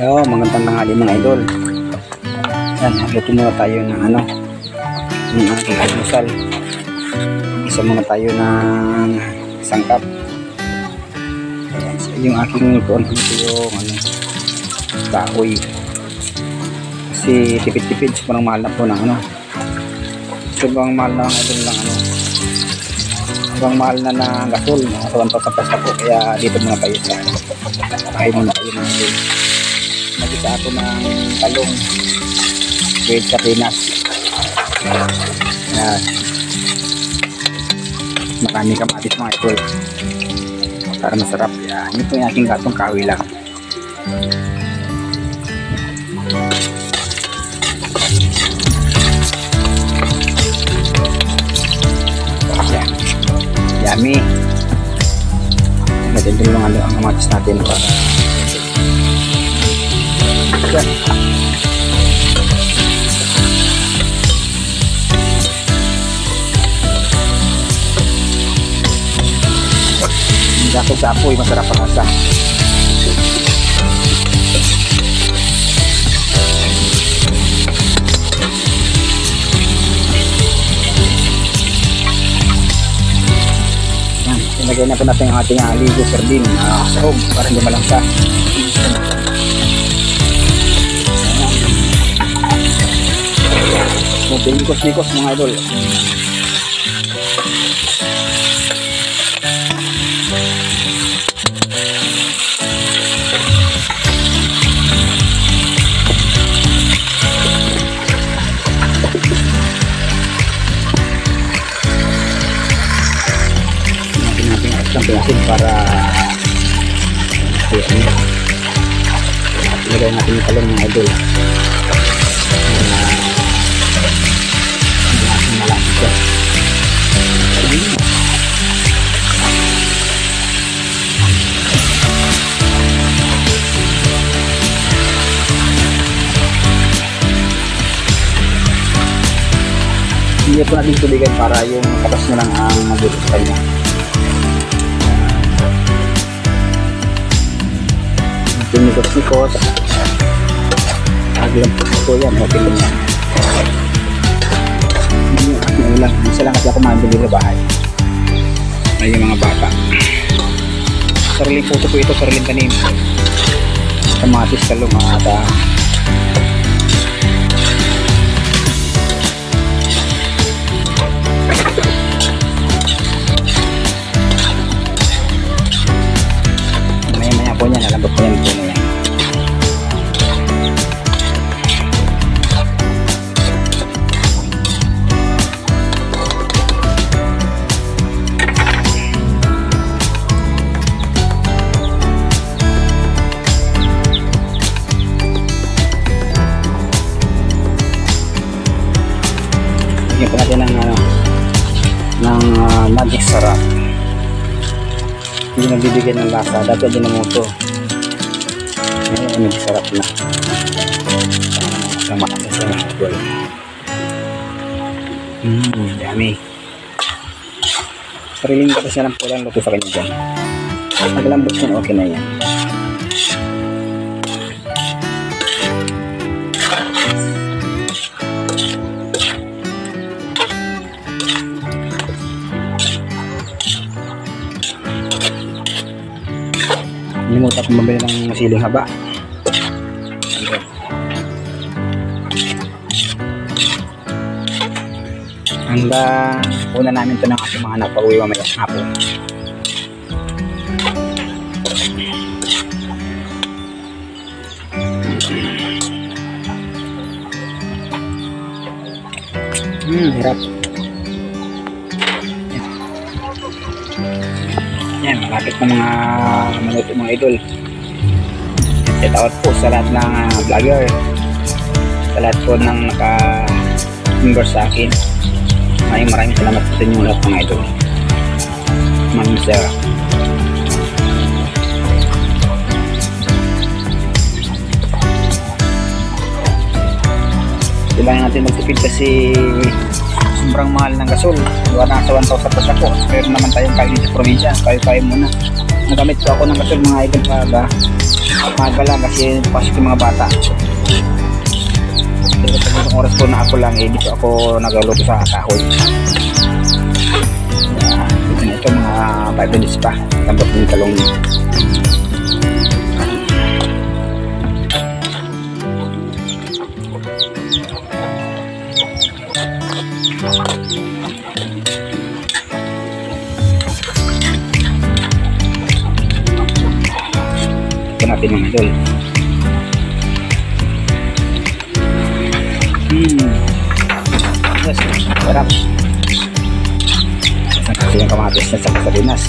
Yo, magandang tanghali mga idol. Yan, luto muna tayo ng ng aking almusal. Isa muna tayo ng isang cup. Ayan, so yung aking lutuan dito yung kahoy. Kasi tipid-tipid, sobrang mahal na po ng sobrang mahal na ng idol lang sobrang mahal na ng gasol, mga 1,000 pesos po. Kaya dito muna tayo sa kain muna tayo ng idol. Nagisa ako ng talong with sardinas. Yan. Maraming kamatis mga idol para masarap. Yan. Ito yung aking gatong kahoy lang. Yan. Yummy. Natin din lang ang kamatis natin para yan. Dapat sa apoy, masarap ang asa. Yan, ilagay na po natin ang ating aligo sardine sa home para hindi malangsa. Bingkos-bingkos mga idol. Natin ang pinasin para ilagay natin yung talong mga idol. Malapit siya. Hindi po natin tubigan para yung katas na lang ang magulit sa kanya. Pinikos-pikos. Aglang po yan. Okay lang yan. Ulang. Isa lang kasi ako mabili sa bahay. Ay yung mga bata. Sariling puto po ito, sariling tanim. Kamatis, talong, ata. Maya-maya po niyan, nalambot po yan po na yan. Bigyan po natin ng magic sarap. Hindi nagbibigay ng lasa. Dati din ang muto. Ngayon magic sarap na. Sama ka sa mga yummy. Sariling katas na lang po lang luto sa kanya dyan. Naglambot yun, okay na yan. Nalimutan kong mabili ng siling haba. Hanggang una namin ito ng ating mga anak pag-uwi mamaya hapon. Hirap. Yan, malapit ng mga manuto mga idol. Shout out po sa lahat ng vlogger, sa lahat po ng naka-member sa akin. Maraming salamat po sa inyo lahat mga idol. Maraming salamat. Kailangan natin magtipid kasi sobrang mahal ng gasol. Gawa na sa 1,000 pesos ako. Pero naman tayong kain sa probinsya. Kayo muna. Nagamit ko ako ng gasol mga idol para Maga lang kasi pasok yung mga bata. Pero pag isang oras po na ako lang, dito ako nagluluto sa kahoy. Ito mga 5 minutes pa. Tambot yung talong. Ito natin mga idol. Yes, sarap. Kasi yung kamatis na sa Pilipinas.